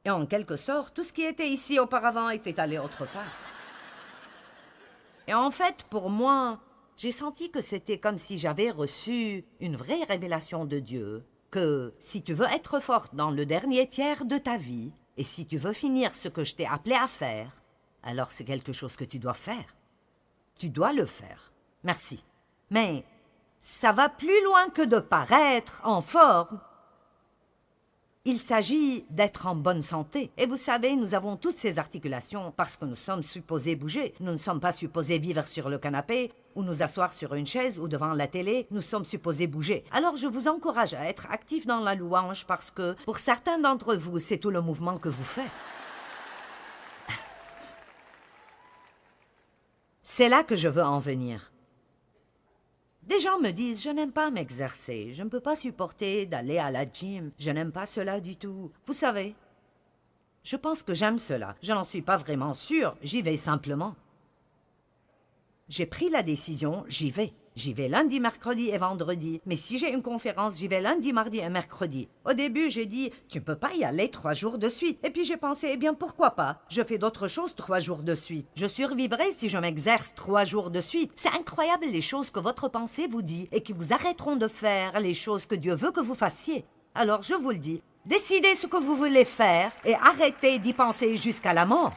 et en quelque sorte, tout ce qui était ici auparavant était allé autre part. Et en fait, pour moi, j'ai senti que c'était comme si j'avais reçu une vraie révélation de Dieu, que si tu veux être forte dans le dernier tiers de ta vie, et si tu veux finir ce que je t'ai appelé à faire, alors c'est quelque chose que tu dois faire. Tu dois le faire. Merci. Mais ça va plus loin que de paraître en forme. Il s'agit d'être en bonne santé. Et vous savez, nous avons toutes ces articulations parce que nous sommes supposés bouger. Nous ne sommes pas supposés vivre sur le canapé ou nous asseoir sur une chaise ou devant la télé. Nous sommes supposés bouger. Alors je vous encourage à être actif dans la louange parce que pour certains d'entre vous, c'est tout le mouvement que vous faites. C'est là que je veux en venir. Des gens me disent « Je n'aime pas m'exercer, je ne peux pas supporter d'aller à la gym, je n'aime pas cela du tout. » Vous savez, je pense que j'aime cela. Je n'en suis pas vraiment sûre, j'y vais simplement. J'ai pris la décision, j'y vais. J'y vais lundi, mercredi et vendredi. Mais si j'ai une conférence, j'y vais lundi, mardi et mercredi. Au début, j'ai dit, tu ne peux pas y aller 3 jours de suite. Et puis j'ai pensé, eh bien pourquoi pas? Je fais d'autres choses 3 jours de suite. Je survivrai si je m'exerce 3 jours de suite. C'est incroyable les choses que votre pensée vous dit et qui vous arrêteront de faire les choses que Dieu veut que vous fassiez. Alors je vous le dis, décidez ce que vous voulez faire et arrêtez d'y penser jusqu'à la mort.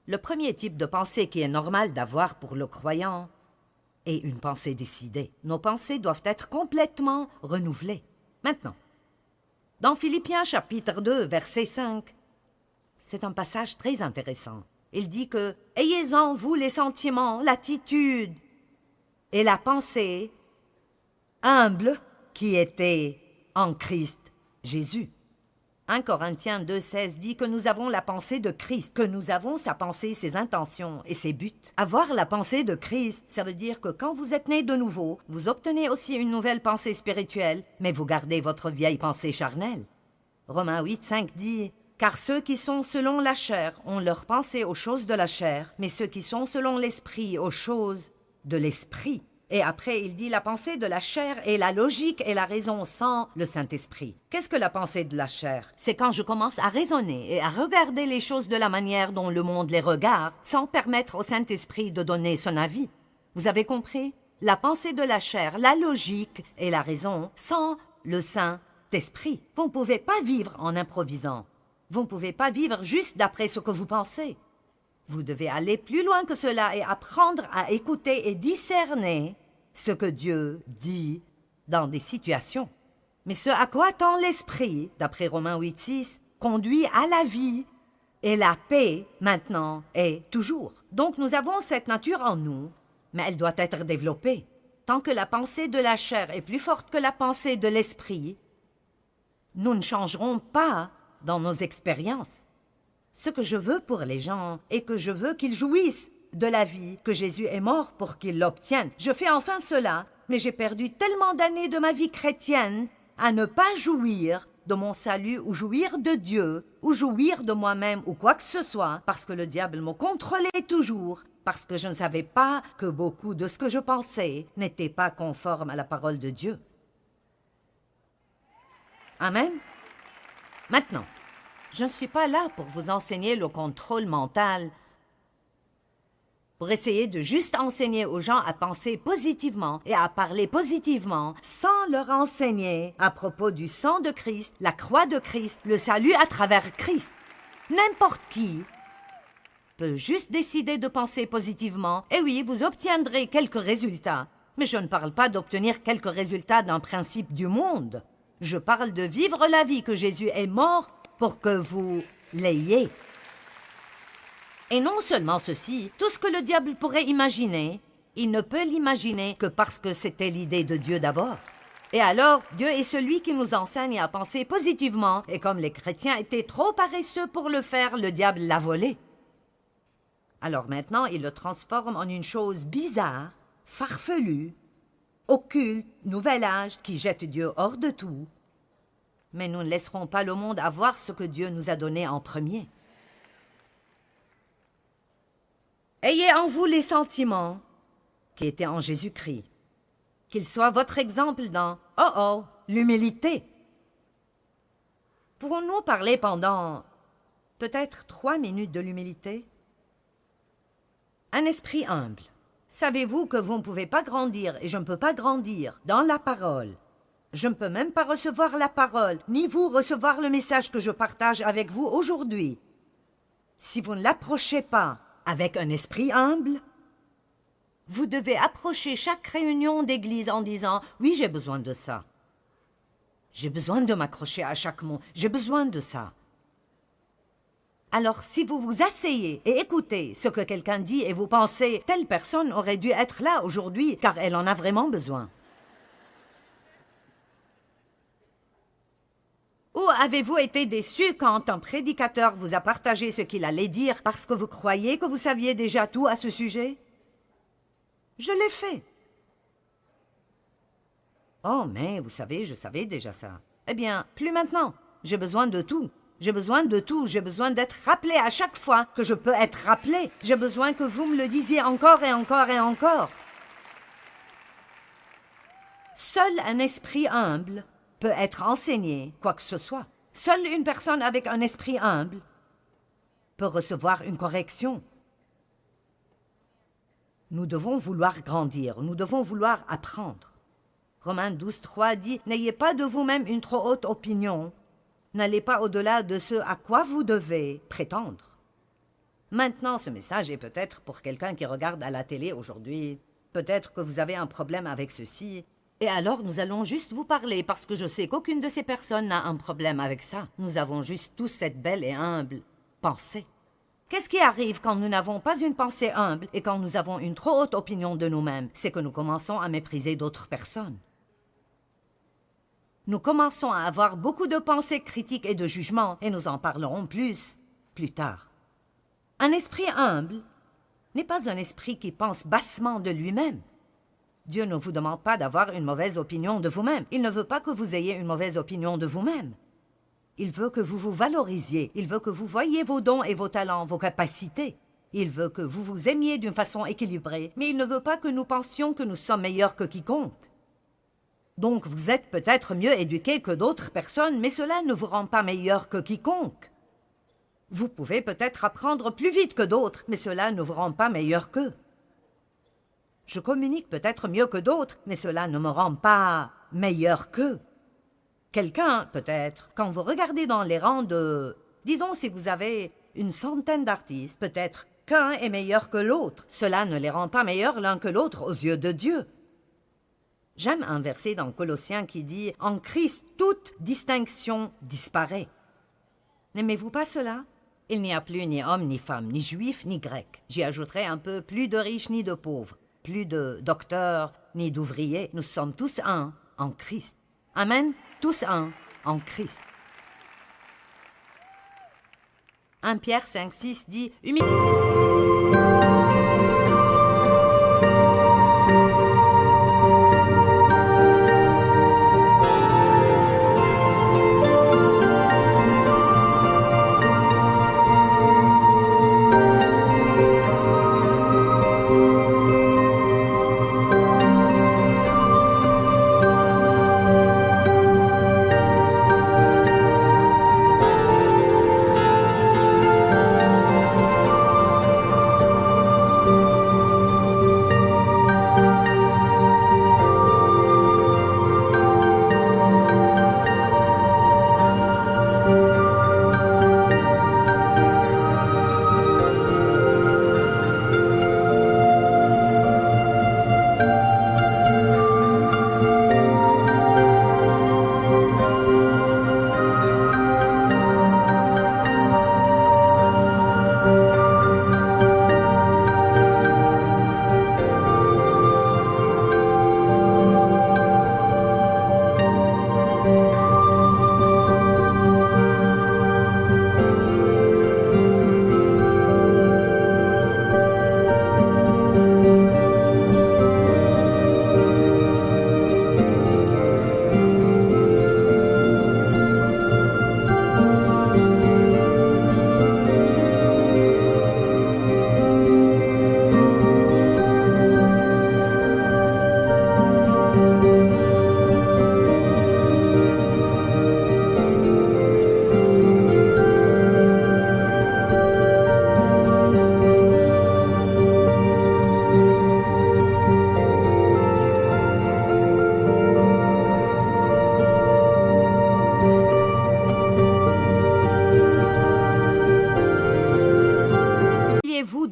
Le premier type de pensée qui est normal d'avoir pour le croyant et une pensée décidée. Nos pensées doivent être complètement renouvelées. Maintenant, dans Philippiens chapitre 2, verset 5, c'est un passage très intéressant. Il dit que « Ayez en vous les sentiments, l'attitude et la pensée humble qui étaient en Christ Jésus. » 1 Corinthiens 2,16 dit que nous avons la pensée de Christ, que nous avons sa pensée, ses intentions et ses buts. Avoir la pensée de Christ, ça veut dire que quand vous êtes né de nouveau, vous obtenez aussi une nouvelle pensée spirituelle, mais vous gardez votre vieille pensée charnelle. Romains 8,5 dit « Car ceux qui sont selon la chair ont leur pensée aux choses de la chair, mais ceux qui sont selon l'esprit aux choses de l'esprit. » Et après, il dit la pensée de la chair est la logique et la raison sans le Saint-Esprit. Qu'est-ce que la pensée de la chair? C'est quand je commence à raisonner et à regarder les choses de la manière dont le monde les regarde, sans permettre au Saint-Esprit de donner son avis. Vous avez compris? La pensée de la chair, la logique et la raison sans le Saint-Esprit. Vous ne pouvez pas vivre en improvisant. Vous ne pouvez pas vivre juste d'après ce que vous pensez. Vous devez aller plus loin que cela et apprendre à écouter et discerner ce que Dieu dit dans des situations. Mais ce à quoi tend l'esprit, d'après Romains 8,6, conduit à la vie et la paix maintenant et toujours. Donc nous avons cette nature en nous, mais elle doit être développée. Tant que la pensée de la chair est plus forte que la pensée de l'esprit, nous ne changerons pas dans nos expériences. Ce que je veux pour les gens est que je veux qu'ils jouissent de la vie que Jésus est mort pour qu'ils l'obtiennent. Je fais enfin cela, mais j'ai perdu tellement d'années de ma vie chrétienne à ne pas jouir de mon salut ou jouir de Dieu ou jouir de moi-même ou quoi que ce soit parce que le diable me contrôlait toujours, parce que je ne savais pas que beaucoup de ce que je pensais n'était pas conforme à la parole de Dieu. Amen. Maintenant, je ne suis pas là pour vous enseigner le contrôle mental, pour essayer de juste enseigner aux gens à penser positivement et à parler positivement sans leur enseigner à propos du sang de Christ, la croix de Christ, le salut à travers Christ. N'importe qui peut juste décider de penser positivement et oui, vous obtiendrez quelques résultats, mais je ne parle pas d'obtenir quelques résultats d'un principe du monde. Je parle de vivre la vie que Jésus est mort pour que vous l'ayez. Et non seulement ceci, tout ce que le diable pourrait imaginer, il ne peut l'imaginer que parce que c'était l'idée de Dieu d'abord. Et alors, Dieu est celui qui nous enseigne à penser positivement, et comme les chrétiens étaient trop paresseux pour le faire, le diable l'a volé. Alors maintenant, il le transforme en une chose bizarre, farfelue, occulte, nouvel âge, qui jette Dieu hors de tout. Mais nous ne laisserons pas le monde avoir ce que Dieu nous a donné en premier. Ayez en vous les sentiments qui étaient en Jésus-Christ. Qu'il soit votre exemple dans l'humilité. Pouvons-nous parler pendant peut-être 3 minutes de l'humilité? Un esprit humble. Savez-vous que vous ne pouvez pas grandir et je ne peux pas grandir dans la parole? Je ne peux même pas recevoir la parole, ni vous recevoir le message que je partage avec vous aujourd'hui. Si vous ne l'approchez pas avec un esprit humble, vous devez approcher chaque réunion d'église en disant « Oui, j'ai besoin de ça. J'ai besoin de m'accrocher à chaque mot. J'ai besoin de ça. » Alors, si vous vous asseyez et écoutez ce que quelqu'un dit et vous pensez « Telle personne aurait dû être là aujourd'hui car elle en a vraiment besoin. » Ou avez-vous été déçu quand un prédicateur vous a partagé ce qu'il allait dire parce que vous croyez que vous saviez déjà tout à ce sujet? Je l'ai fait. Oh, mais vous savez, je savais déjà ça. Eh bien, plus maintenant. J'ai besoin de tout. J'ai besoin de tout. J'ai besoin d'être rappelé à chaque fois que je peux être rappelé. J'ai besoin que vous me le disiez encore et encore et encore. Seul un esprit humble peut être enseigné quoi que ce soit. Seule une personne avec un esprit humble peut recevoir une correction. Nous devons vouloir grandir, nous devons vouloir apprendre. Romains 12,3 dit « N'ayez pas de vous-même une trop haute opinion, n'allez pas au-delà de ce à quoi vous devez prétendre. » Maintenant, ce message est peut-être pour quelqu'un qui regarde à la télé aujourd'hui. peut-être que vous avez un problème avec ceci. Et alors nous allons juste vous parler parce que je sais qu'aucune de ces personnes n'a un problème avec ça. Nous avons juste tous cette belle et humble pensée. Qu'est-ce qui arrive quand nous n'avons pas une pensée humble et quand nous avons une trop haute opinion de nous-mêmes? C'est que nous commençons à mépriser d'autres personnes. Nous commençons à avoir beaucoup de pensées critiques et de jugements, et nous en parlerons plus tard. Un esprit humble n'est pas un esprit qui pense bassement de lui-même. Dieu ne vous demande pas d'avoir une mauvaise opinion de vous-même. Il ne veut pas que vous ayez une mauvaise opinion de vous-même. Il veut que vous vous valorisiez. Il veut que vous voyiez vos dons et vos talents, vos capacités. Il veut que vous vous aimiez d'une façon équilibrée, mais il ne veut pas que nous pensions que nous sommes meilleurs que quiconque. Donc vous êtes peut-être mieux éduqués que d'autres personnes, mais cela ne vous rend pas meilleur que quiconque. Vous pouvez peut-être apprendre plus vite que d'autres, mais cela ne vous rend pas meilleur qu'eux. Je communique peut-être mieux que d'autres, mais cela ne me rend pas meilleur qu'eux. Quelqu'un, peut-être, quand vous regardez dans les rangs de... Disons si vous avez une centaine d'artistes, peut-être qu'un est meilleur que l'autre. Cela ne les rend pas meilleurs l'un que l'autre aux yeux de Dieu. J'aime un verset dans Colossiens qui dit « En Christ, toute distinction disparaît ». N'aimez-vous pas cela? Il n'y a plus ni homme, ni femme, ni juif, ni grec. J'y ajouterai un peu plus de riches ni de pauvres, plus de docteurs ni d'ouvriers. Nous sommes tous un en Christ. Amen, tous un en Christ. 1 Pierre 5,6 dit «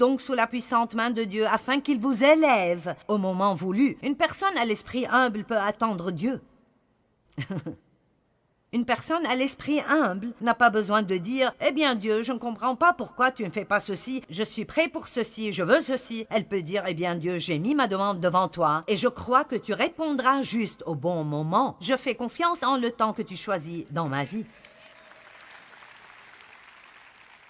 donc sous la puissante main de Dieu afin qu'il vous élève au moment voulu. Une personne à l'esprit humble peut attendre Dieu. Une personne à l'esprit humble n'a pas besoin de dire « Eh bien Dieu, je ne comprends pas pourquoi tu ne fais pas ceci, je suis prêt pour ceci, je veux ceci. » Elle peut dire « Eh bien Dieu, j'ai mis ma demande devant toi et je crois que tu répondras juste au bon moment. Je fais confiance en le temps que tu choisis dans ma vie. »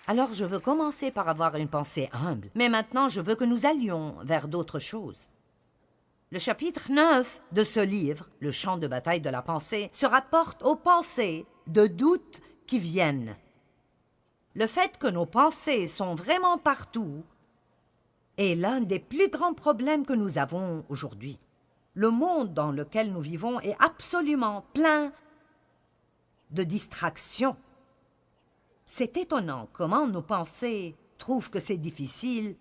Alors je veux commencer par avoir une pensée humble, mais maintenant je veux que nous allions vers d'autres choses. Le chapitre 9 de ce livre, le champ de bataille de la pensée, se rapporte aux pensées de doute qui viennent. Le fait que nos pensées sont vraiment partout est l'un des plus grands problèmes que nous avons aujourd'hui. Le monde dans lequel nous vivons est absolument plein de distractions. C'est étonnant comment nos pensées trouvent que c'est difficile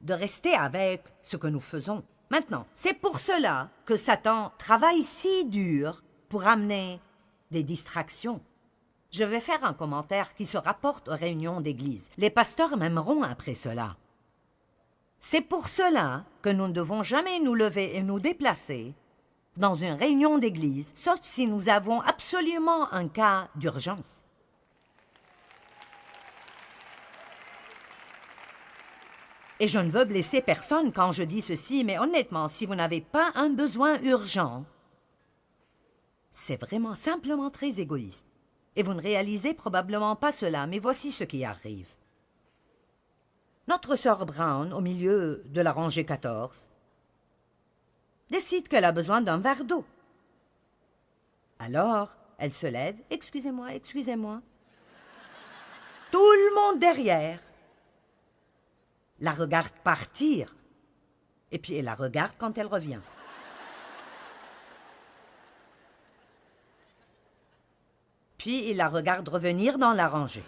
de rester avec ce que nous faisons. Maintenant, c'est pour cela que Satan travaille si dur pour amener des distractions. Je vais faire un commentaire qui se rapporte aux réunions d'église. Les pasteurs m'aimeront après cela. C'est pour cela que nous ne devons jamais nous lever et nous déplacer dans une réunion d'église, sauf si nous avons absolument un cas d'urgence. Et je ne veux blesser personne quand je dis ceci, mais honnêtement, si vous n'avez pas un besoin urgent, c'est vraiment simplement très égoïste. Et vous ne réalisez probablement pas cela, mais voici ce qui arrive. Notre sœur Brown, au milieu de la rangée 14, décide qu'elle a besoin d'un verre d'eau. Alors, elle se lève. « Excusez-moi, excusez-moi. » Tout le monde derrière la regarde partir, et puis elle la regarde quand elle revient. Puis il la regarde revenir dans la rangée.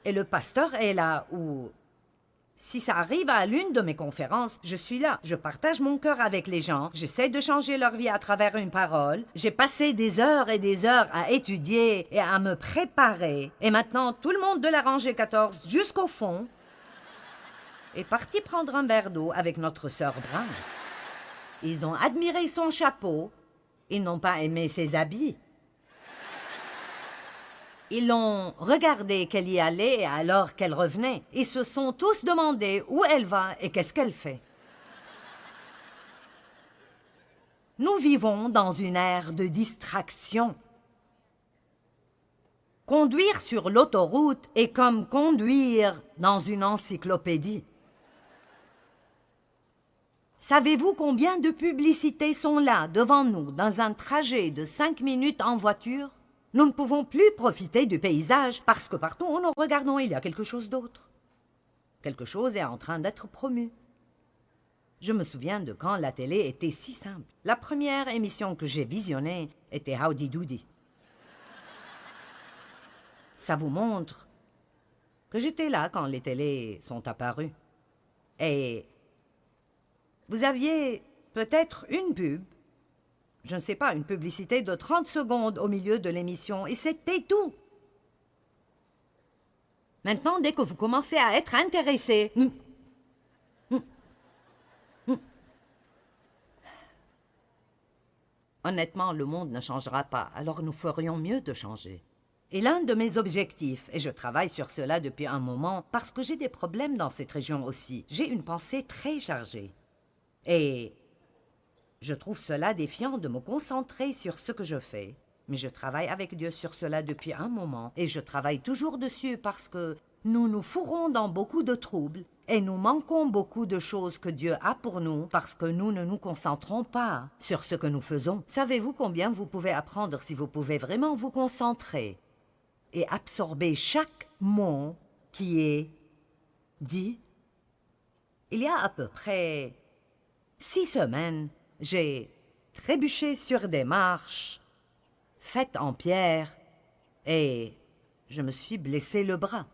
Et le pasteur est là où, si ça arrive à l'une de mes conférences, je suis là. Je partage mon cœur avec les gens. J'essaie de changer leur vie à travers une parole. J'ai passé des heures et des heures à étudier et à me préparer. Et maintenant, tout le monde de la rangée 14 jusqu'au fond est parti prendre un verre d'eau avec notre sœur Brown. Ils ont admiré son chapeau. Ils n'ont pas aimé ses habits. Ils l'ont regardé qu'elle y allait alors qu'elle revenait. Ils se sont tous demandé où elle va et qu'est-ce qu'elle fait. Nous vivons dans une ère de distraction. Conduire sur l'autoroute est comme conduire dans une encyclopédie. Savez-vous combien de publicités sont là, devant nous, dans un trajet de 5 minutes en voiture? Nous ne pouvons plus profiter du paysage parce que partout où nous regardons, il y a quelque chose d'autre. Quelque chose est en train d'être promu. Je me souviens de quand la télé était si simple. La première émission que j'ai visionnée était Howdy Doody. Ça vous montre que j'étais là quand les télés sont apparues. Et vous aviez peut-être une pub, je ne sais pas, une publicité de 30 secondes au milieu de l'émission, et c'était tout. Maintenant, dès que vous commencez à être intéressé, honnêtement, le monde ne changera pas, alors nous ferions mieux de changer. Et l'un de mes objectifs, et je travaille sur cela depuis un moment, parce que j'ai des problèmes dans cette région aussi, j'ai une pensée très chargée. Et je trouve cela défiant de me concentrer sur ce que je fais. Mais je travaille avec Dieu sur cela depuis un moment, et je travaille toujours dessus parce que nous nous fourrons dans beaucoup de troubles, et nous manquons beaucoup de choses que Dieu a pour nous parce que nous ne nous concentrons pas sur ce que nous faisons. Savez-vous combien vous pouvez apprendre si vous pouvez vraiment vous concentrer et absorber chaque mot qui est dit? Il y a à peu près 6 semaines, j'ai trébuché sur des marches faites en pierre et je me suis blessé le bras.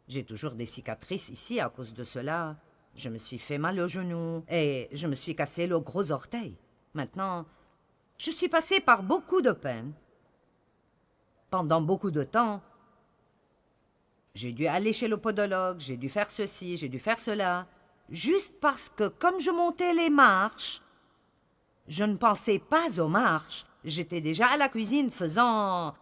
J'ai toujours des cicatrices ici à cause de cela. Je me suis fait mal au genou et je me suis cassé le gros orteil. Maintenant, je suis passé par beaucoup de peine. Pendant beaucoup de temps, j'ai dû aller chez le podologue, j'ai dû faire ceci, j'ai dû faire cela, juste parce que comme je montais les marches, je ne pensais pas aux marches. J'étais déjà à la cuisine faisant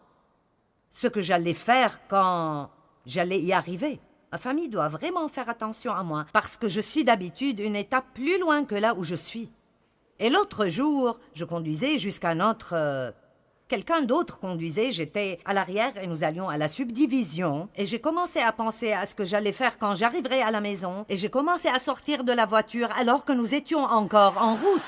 ce que j'allais faire quand j'allais y arriver. Ma famille doit vraiment faire attention à moi parce que je suis d'habitude une étape plus loin que là où je suis. Et l'autre jour, je conduisais jusqu'à notre... Quelqu'un d'autre conduisait, j'étais à l'arrière et nous allions à la subdivision. Et j'ai commencé à penser à ce que j'allais faire quand j'arriverais à la maison. Et j'ai commencé à sortir de la voiture alors que nous étions encore en route.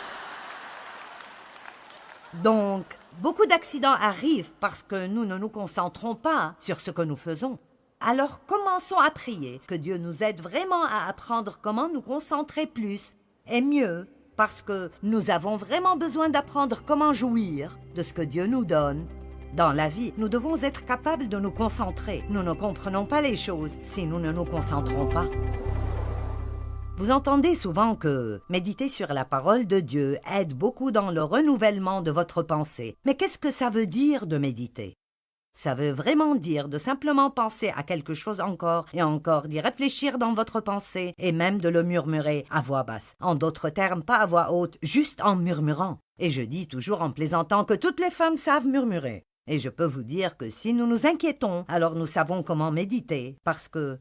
Donc, beaucoup d'accidents arrivent parce que nous ne nous concentrons pas sur ce que nous faisons. Alors commençons à prier que Dieu nous aide vraiment à apprendre comment nous concentrer plus et mieux, parce que nous avons vraiment besoin d'apprendre comment jouir de ce que Dieu nous donne. Dans la vie, nous devons être capables de nous concentrer. Nous ne comprenons pas les choses si nous ne nous concentrons pas. Vous entendez souvent que méditer sur la parole de Dieu aide beaucoup dans le renouvellement de votre pensée. Mais qu'est-ce que ça veut dire de méditer? Ça veut vraiment dire de simplement penser à quelque chose encore et encore, d'y réfléchir dans votre pensée et même de le murmurer à voix basse. En d'autres termes, pas à voix haute, juste en murmurant. Et je dis toujours en plaisantant que toutes les femmes savent murmurer. Et je peux vous dire que si nous nous inquiétons, alors nous savons comment méditer, parce que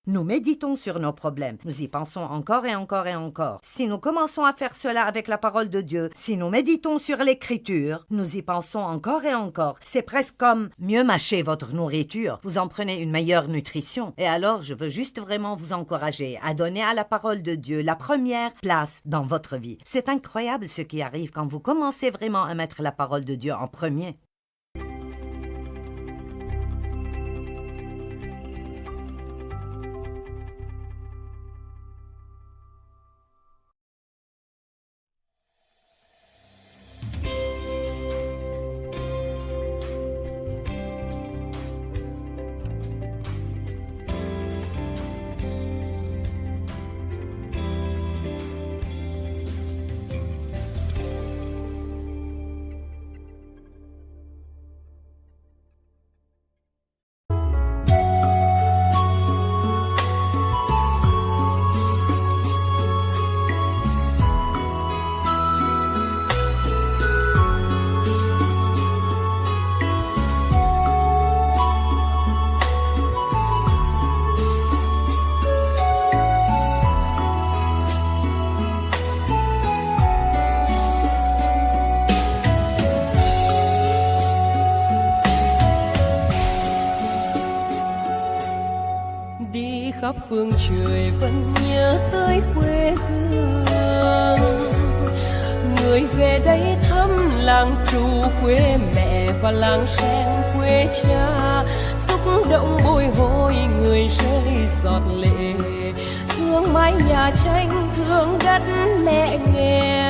nous méditons sur nos problèmes, nous y pensons encore et encore et encore. Si nous commençons à faire cela avec la parole de Dieu, si nous méditons sur l'Écriture, nous y pensons encore et encore. C'est presque comme mieux mâcher votre nourriture, vous en prenez une meilleure nutrition. Et alors, je veux juste vraiment vous encourager à donner à la parole de Dieu la première place dans votre vie. C'est incroyable ce qui arrive quand vous commencez vraiment à mettre la parole de Dieu en premier. khắp phương trời vẫn nhớ tới quê hương. Người về đây thăm làng trù quê mẹ và làng sen quê cha, xúc động bồi hồi người rơi giọt lệ, thương mái nhà tranh thương đất mẹ nghèo.